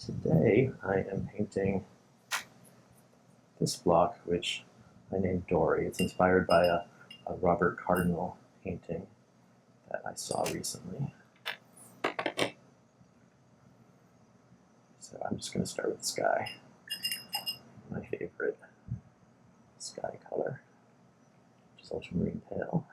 Today I am painting this block, which I named Dory. It's inspired by a Robert Cardinal painting that I saw recently. So I'm just going to start with sky, my favorite sky color, which is ultramarine pale.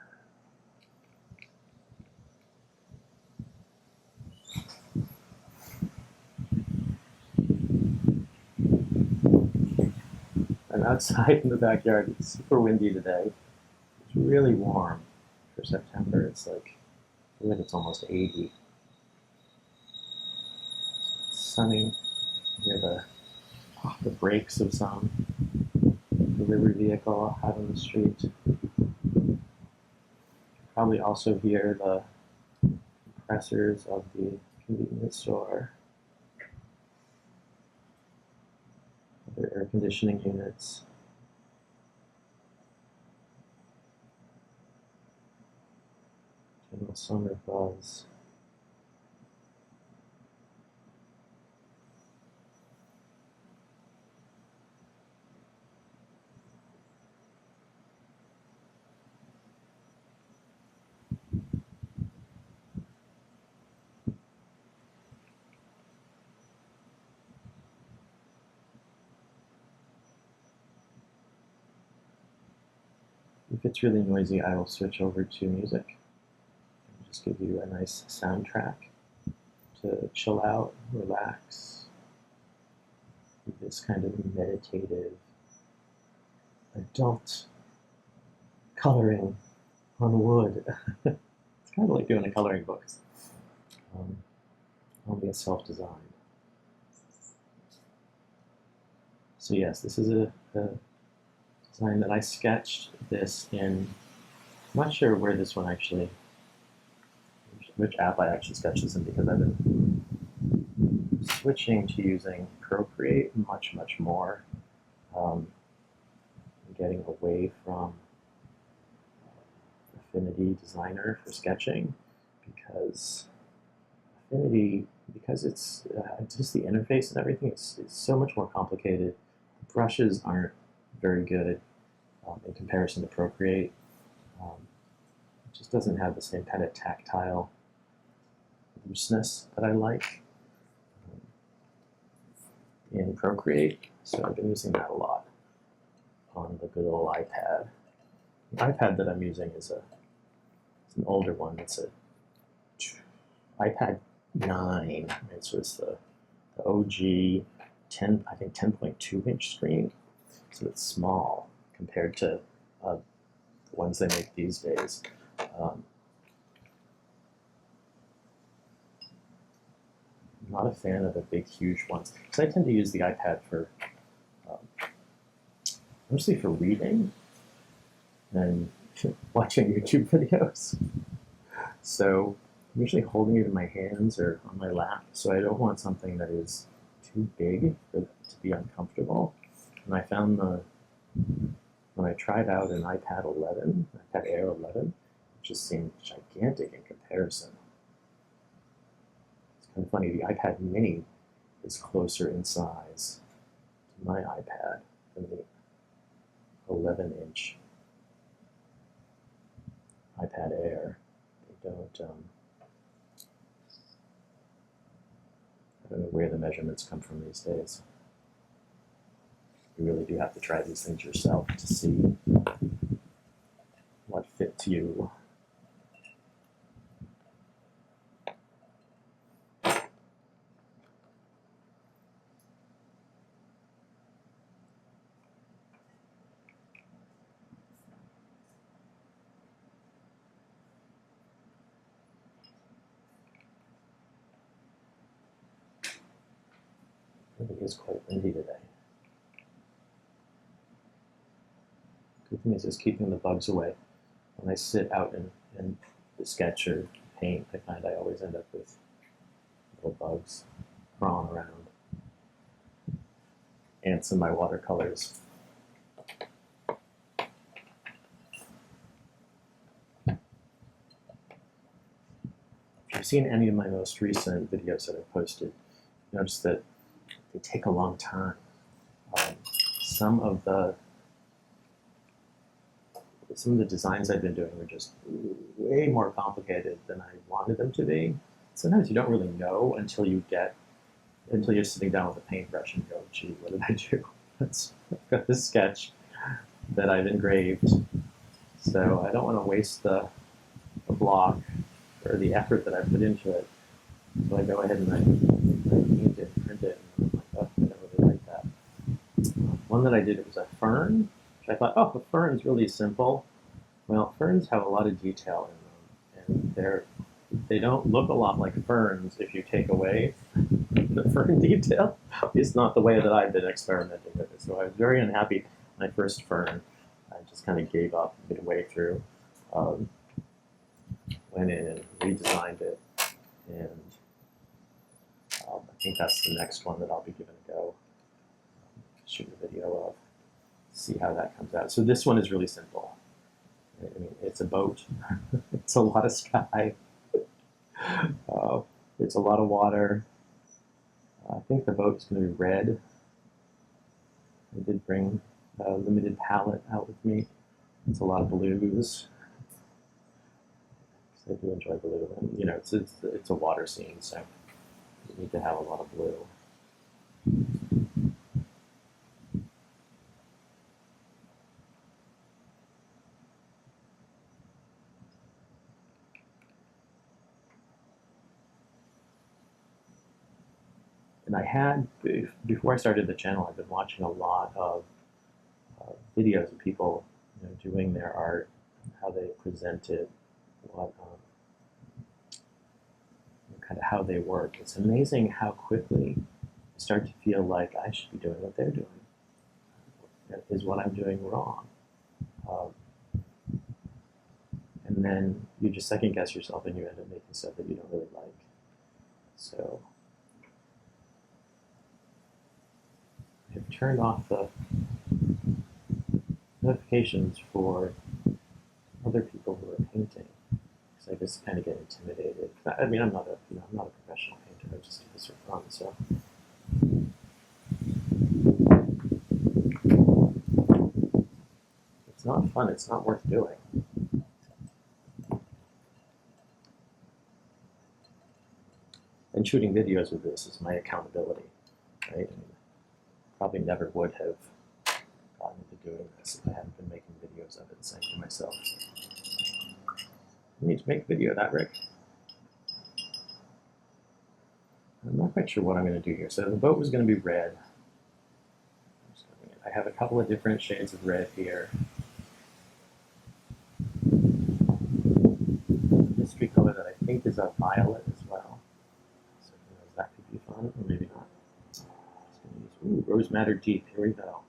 I'm outside in the backyard. It's super windy today. It's really warm for September. It's like, I feel like it's almost 80. It's sunny near the brakes of some delivery vehicle out on the street. Probably also hear the compressors of the convenience store. Other air conditioning units. General summer buzz. If it's really noisy, I will switch over to music and just give you a nice soundtrack to chill out, relax, this kind of meditative adult coloring on wood. It's kind of like doing a coloring book, only a self-designed. So yes, this is a design that I sketched this in. I'm not sure where this one actually, which app I actually sketched this in, because I've been switching to using Procreate much more, getting away from Affinity Designer for sketching, because Affinity, because it's just the interface and everything, it's so much more complicated. The brushes aren't very good in comparison to Procreate. It just doesn't have the same kind of tactile looseness that I like in Procreate, so I've been using that a lot on the good old iPad. The iPad that I'm using is it's an older one. It's a iPad 9. It was the OG 10, I think 10.2 inch screen. So it's small compared to the ones they make these days. I'm not a fan of the big, huge ones, because I tend to use the iPad for mostly for reading and watching YouTube videos. So I'm usually holding it in my hands or on my lap, so I don't want something that is too big for it to be uncomfortable. And I found when I tried out an iPad Air 11, it just seemed gigantic in comparison. It's kind of funny, the iPad mini is closer in size to my iPad than the 11-inch iPad Air. They don't, I don't know where the measurements come from these days. You really do have to try these things yourself to see what fits you. It is quite windy today. Good thing is just keeping the bugs away. When I sit out in the sketch or paint, I find I always end up with little bugs crawling around. Ants in my watercolors. If you've seen any of my most recent videos that I've posted, notice that they take a long time. Some of the designs I've been doing are just way more complicated than I wanted them to be. Sometimes you don't really know until you're sitting down with a paintbrush and go, gee, what did I do? I've got this sketch that I've engraved, so I don't want to waste the block or the effort that I put into it. So I go ahead and I paint it, print it, and I'm like, oh, I don't really like that. One that I did, it was a fern, which I thought, oh, a fern's really simple. Well, ferns have a lot of detail in them, and they don't look a lot like ferns if you take away the fern detail. It's not the way that I've been experimenting with it. So I was very unhappy. My first fern, I just kind of gave up midway through. Went in and redesigned it, and I think that's the next one that I'll be giving a go. Shoot a video of, see how that comes out. So this one is really simple. I mean, it's a boat. It's a lot of sky. It's a lot of water. I think the boat's going to be red. I did bring a limited palette out with me. It's a lot of blues. I do enjoy blue, and you know, it's a water scene, so you need to have a lot of blue. And I had, before I started the channel, I've been watching a lot of videos of people, you know, doing their art, how they present it, what kind of how they work. It's amazing how quickly you start to feel like I should be doing what they're doing. Is what I'm doing wrong? And then you just second guess yourself and you end up making stuff that you don't really like. So I've turned off the notifications for other people who are painting, because I just kind of get intimidated. I mean, I'm not a professional painter. I just do this for fun. So it's not fun. It's not worth doing. And shooting videos with this is my accountability, right? I mean, probably never would have gotten into doing this if I hadn't been making videos of it and saying to myself, I need to make a video of that, Rick. I'm not quite sure what I'm going to do here. So the boat was going to be red. I have a couple of different shades of red here. Mystery color that I think is a violet as well. So that could be fun, or maybe not. Just going to use, Rose Madder Deep. Here we go.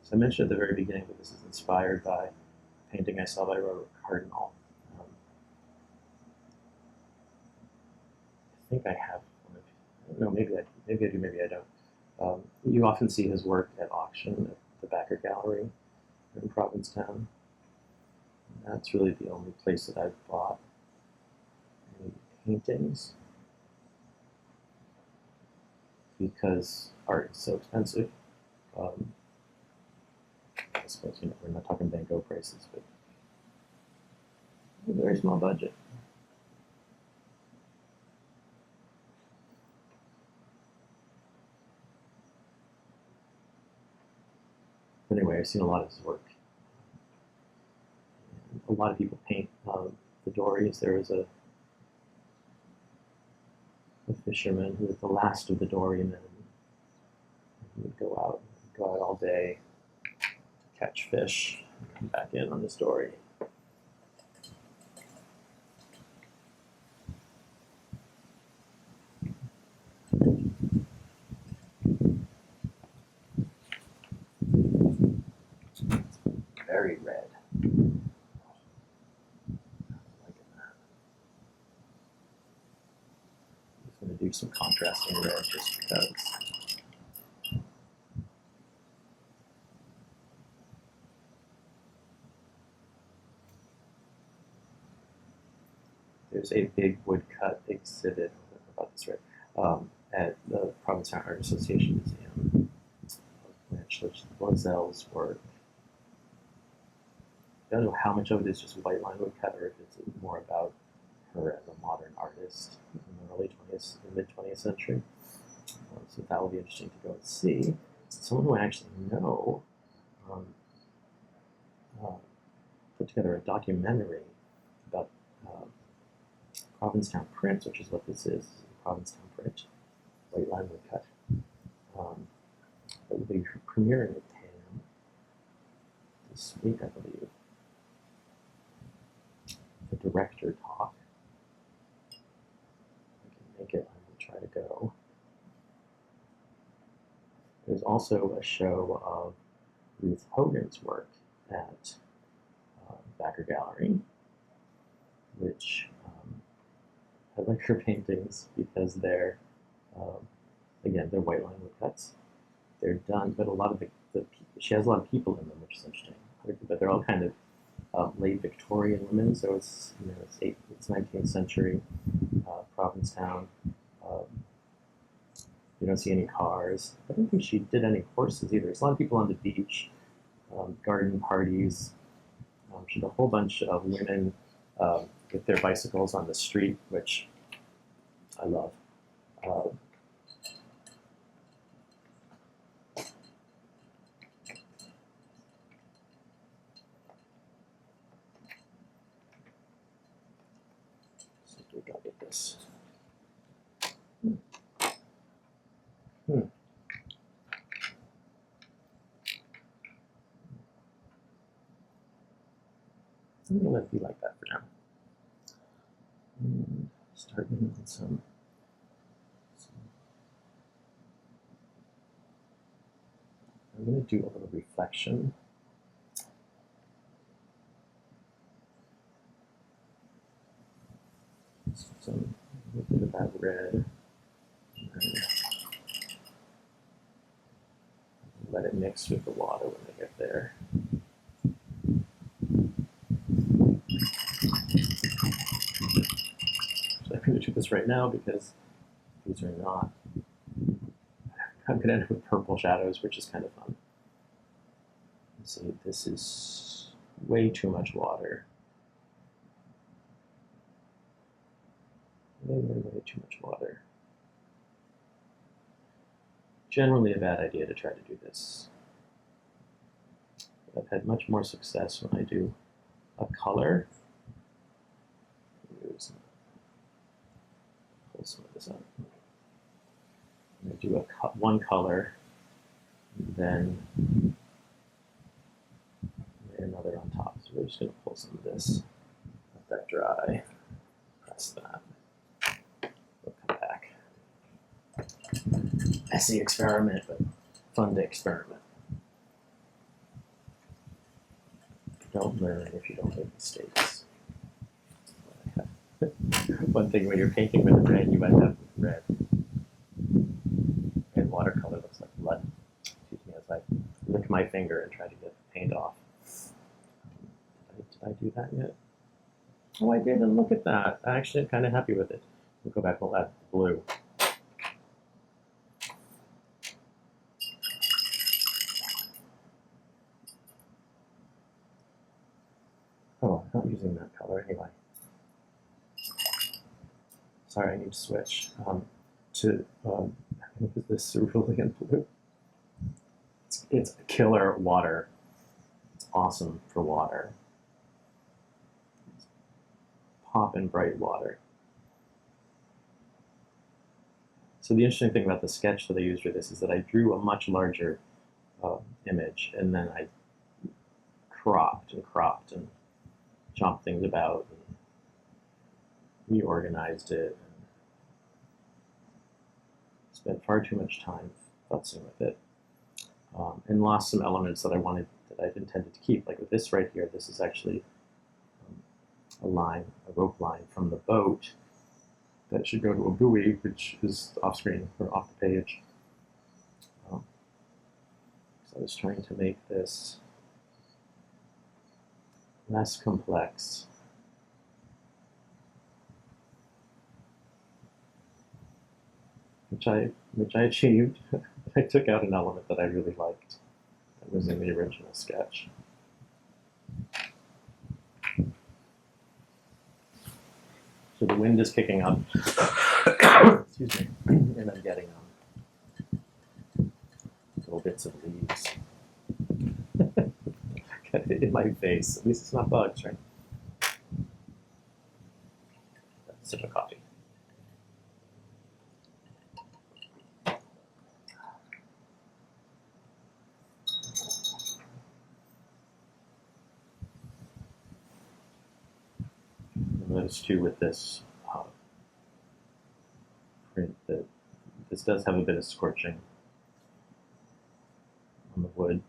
So I mentioned at the very beginning that this is inspired by a painting I saw by Robert Cardinal. I think I have one of, I don't know, maybe I do, maybe I don't. You often see his work at auction at the Backer Gallery in Provincetown. And that's really the only place that I've bought any paintings, because art is so expensive. I suppose, you know, we're not talking Van Gogh prices, but a very small budget. But anyway, I've seen a lot of his work. And a lot of people paint the Dorys. There was a fisherman who was the last of the Dorymen. He would go out all day, catch fish, and come back in on this Dory. Very red. I'm liking that. I'm just going to do some contrasting red just because. There's a big woodcut exhibit about this right, at the Provincetown Art Association Museum, which Lozelle's work. I don't know how much of it is just white line woodcut or if it's more about her as a modern artist in the early 20th, mid 20th century. So that will be interesting to go and see. Someone who I actually know put together a documentary about Provincetown Print, which is what this is, Provincetown Print, white line woodcut. It will be premiering at TAM this week, I believe. The director talk. If I can make it, I will try to go. There's also a show of Ruth Hogan's work at Backer Gallery, which I like her paintings because they're, again, they're white line woodcuts. They're done, but a lot of she has a lot of people in them, which is interesting. But they're all kind of late Victorian women, so it's it's 19th century Provincetown. You don't see any cars. I don't think she did any horses either. There's a lot of people on the beach, garden parties. She had a whole bunch of women with their bicycles on the street, which I love. So we gotta get this. I'm gonna let it be like that for now. And start in with some I'm gonna do a little reflection. A little bit of that red. And let it mix with the water when I get there. So I'm going to do this right now because these are not. I'm going to end up with purple shadows, which is kind of fun. Let's see, this is way too much water. Way too much water. Generally a bad idea to try to do this. I've had much more success when I do a color. Pull some of this up. I'm going to do one color, then another on top. So we're just going to pull some of this, let that dry, press that. We'll come back. Messy experiment, but fun to experiment. Don't learn if you don't make mistakes. One thing when you're painting with red, you might have red. And watercolor looks like blood. Excuse me, as I lick my finger and try to get the paint off. Did I do that yet? Oh, I did, and look at that. I actually am kind of happy with it. We'll go back, we'll add blue. Oh, I'm not using that color anyway. Sorry, I need to switch to this cerulean blue. It's killer water. It's awesome for water. It's pop and bright water. So the interesting thing about the sketch that I used for this is that I drew a much larger image, and then I cropped and chopped things about and reorganized it. And spent far too much time futzing with it, and lost some elements that I'd intended to keep. Like with this right here, this is actually a rope line from the boat that should go to a buoy, which is off screen or off the page. So I was trying to make this less complex. which I achieved. I took out an element that I really liked. That was in the original sketch. So the wind is kicking up. Excuse me. And I'm getting little bits of leaves in my face. At least it's not bugs, right? Sip of coffee. Notice too with this print that this does have a bit of scorching on the wood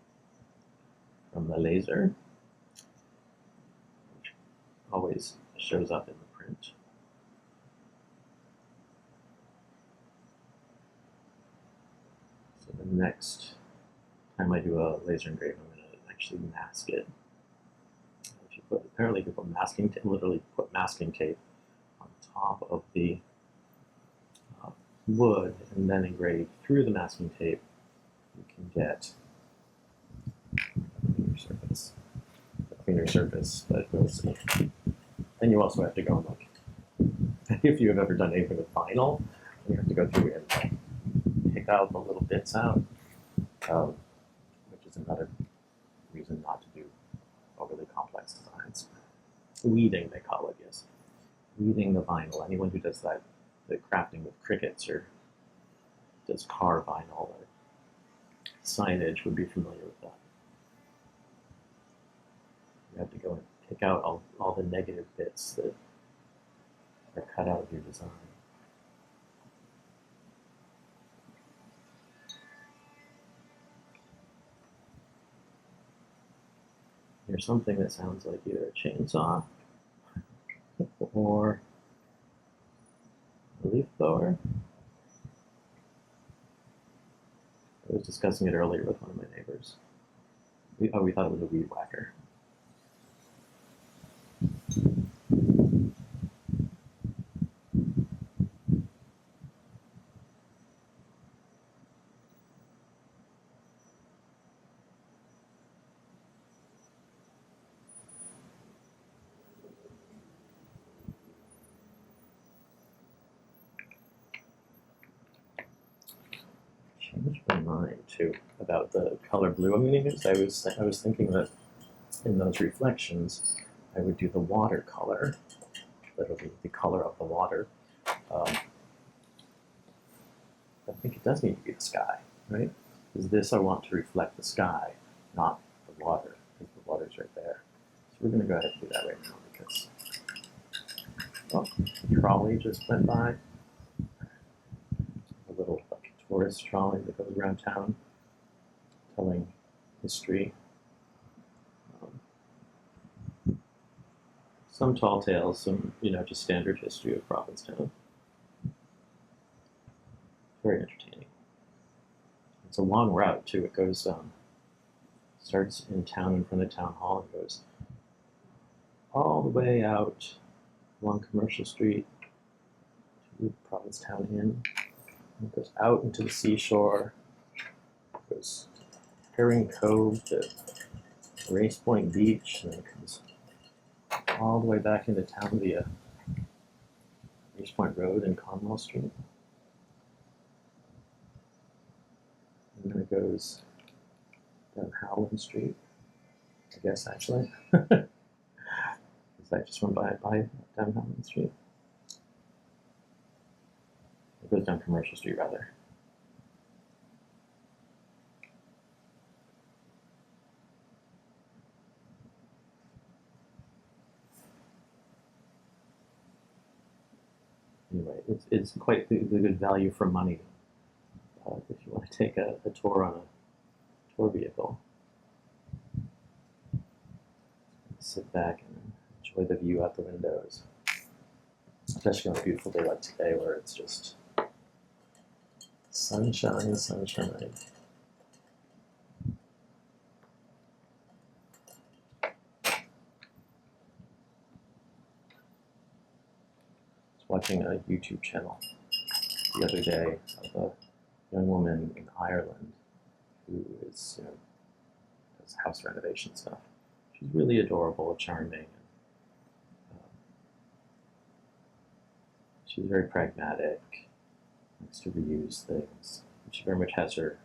from the laser, which always shows up in the print. So the next time I do a laser engrave, I'm going to actually mask it. Apparently people literally put masking tape on top of the wood and then engrave through the masking tape. You can get a cleaner surface, but we'll see. And you also have to go and look. If you have ever done anything with vinyl, you have to go through and pick out the little bits out, which is another reason not to do overly complex designs. Weeding, they call it, yes. Weeding the vinyl. Anyone who does that, the crafting with crickets or does car vinyl or signage would be familiar with that. You have to go and pick out all the negative bits that are cut out of your design. Here's something that sounds like either a chainsaw or a leaf blower. I was discussing it earlier with one of my neighbors. We thought it was a weed whacker. Changed my mind too about the color blue I'm going to use. I was thinking that in those reflections, I would do the watercolor, literally the color of the water. I think it does need to be the sky, right? Because this I want to reflect the sky, not the water, because the water's right there. So we're going to go ahead and do that right now because, oh, the trolley just went by. A little like tourist trolley that goes around town telling history. Some tall tales, some, just standard history of Provincetown. Very entertaining. It's a long route too. It goes, starts in town in front of town hall and goes all the way out along Commercial Street to Provincetown Inn. And it goes out into the seashore. It goes to Herring Cove to Race Point Beach, and then it comes all the way back into town via Race Point Road and Conwell Street. And then it goes down Howland Street, I guess, actually. Because I just went by down Howland Street. It goes down Commercial Street, rather. Anyway, it's quite the good value for money if you want to take a tour on a tour vehicle. Sit back and enjoy the view out the windows, especially on a beautiful day like today where it's just sunshine, sunshine. Watching a YouTube channel the other day of a young woman in Ireland who is, does house renovation stuff. She's really adorable, charming. She's very pragmatic, likes to reuse things. She very much has her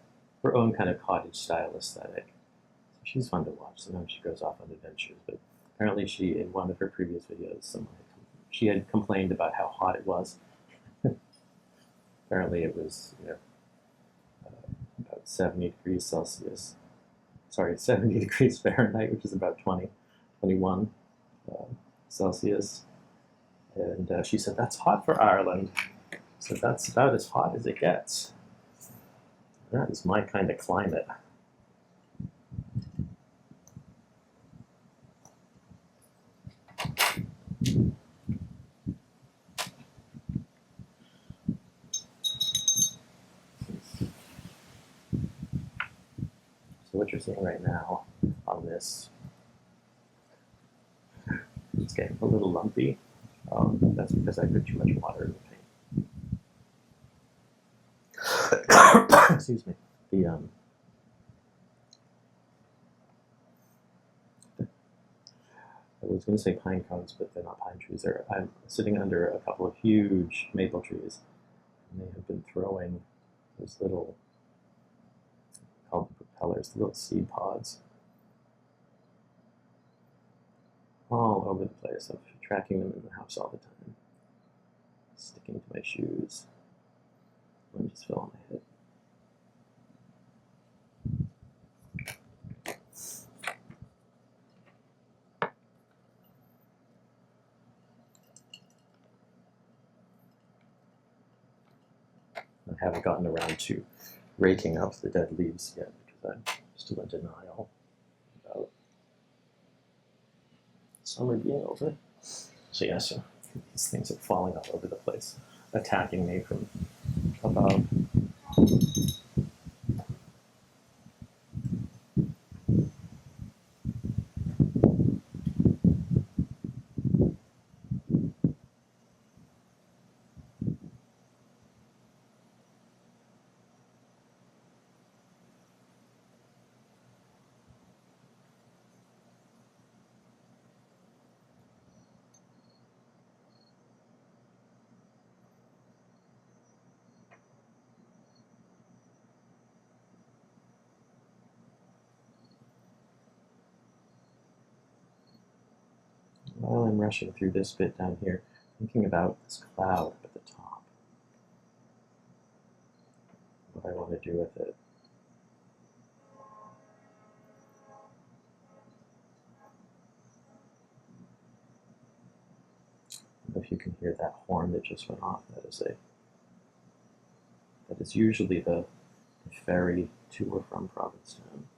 own kind of cottage style aesthetic. So she's fun to watch. Sometimes she goes off on adventures, but apparently she, in one of her previous videos, she had complained about how hot it was. Apparently it was, about 70 degrees Celsius. Sorry, 70 degrees Fahrenheit, which is about 21 Celsius. And she said, that's hot for Ireland. So that's about as hot as it gets. That is my kind of climate. So what you're seeing right now on this, it's getting a little lumpy. That's because I put too much water in the paint. Excuse me. I was going to say pine cones, but they're not pine trees. I'm sitting under a couple of huge maple trees, and they have been throwing those little, called propellers, the little seed pods, all over the place. I'm tracking them in the house all the time, sticking to my shoes. One just fell on my head. I haven't gotten around to raking up the dead leaves yet because I'm still in denial about summer being over. So yeah, so these things are falling all over the place, attacking me from above. While I'm rushing through this bit down here, thinking about this cloud at the top, what I want to do with it. I don't know if you can hear that horn that just went off. That is usually the ferry to or from Provincetown.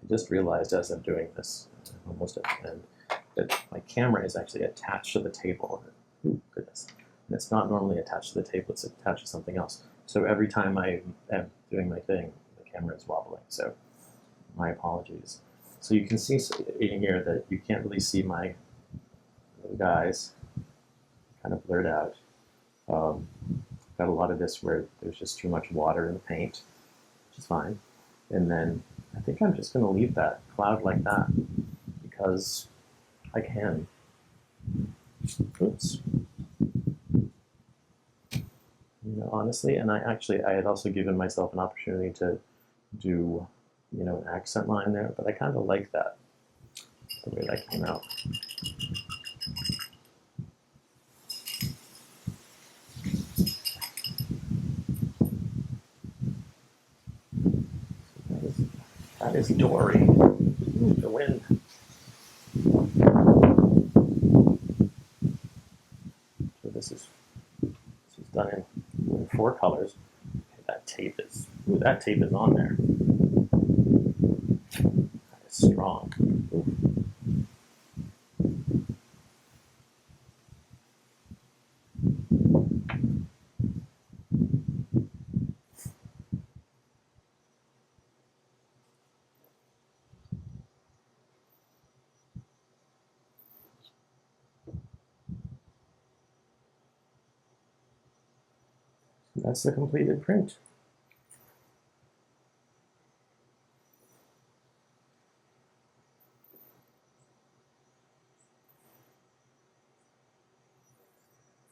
I just realized as I'm doing this, almost at the end, that my camera is actually attached to the table. Ooh, goodness. And it's not normally attached to the table, it's attached to something else. So every time I am doing my thing, the camera is wobbling. So my apologies. So you can see in here that you can't really see my little guys, kind of blurred out. Got a lot of this where there's just too much water in the paint, which is fine. And then I think I'm just going to leave that cloud like that because I can. Oops. Honestly, and I had also given myself an opportunity to do, an accent line there, but I kind of like that, the way that came out. That is Dory. Ooh, the wind. So this is done in 4 colors. Okay, that tape is on there. That is strong. Ooh. That's the completed print.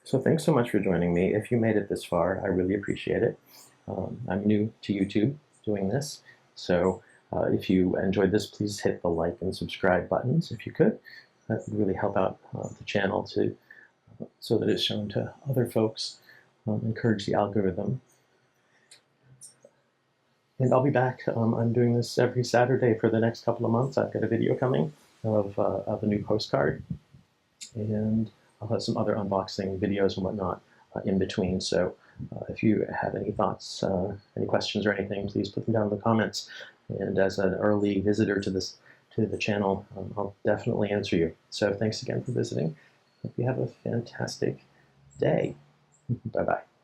So thanks so much for joining me. If you made it this far, I really appreciate it. I'm new to YouTube doing this, so if you enjoyed this, please hit the like and subscribe buttons if you could. That would really help out the channel so that it's shown to other folks, encourage the algorithm. And I'll be back. I'm doing this every Saturday for the next couple of months. I've got a video coming of a new postcard, and I'll have some other unboxing videos and whatnot in between. So if you have any thoughts, any questions or anything, please put them down in the comments. And as an early visitor to the channel, I'll definitely answer you. So thanks again for visiting. Hope you have a fantastic day. Bye-bye.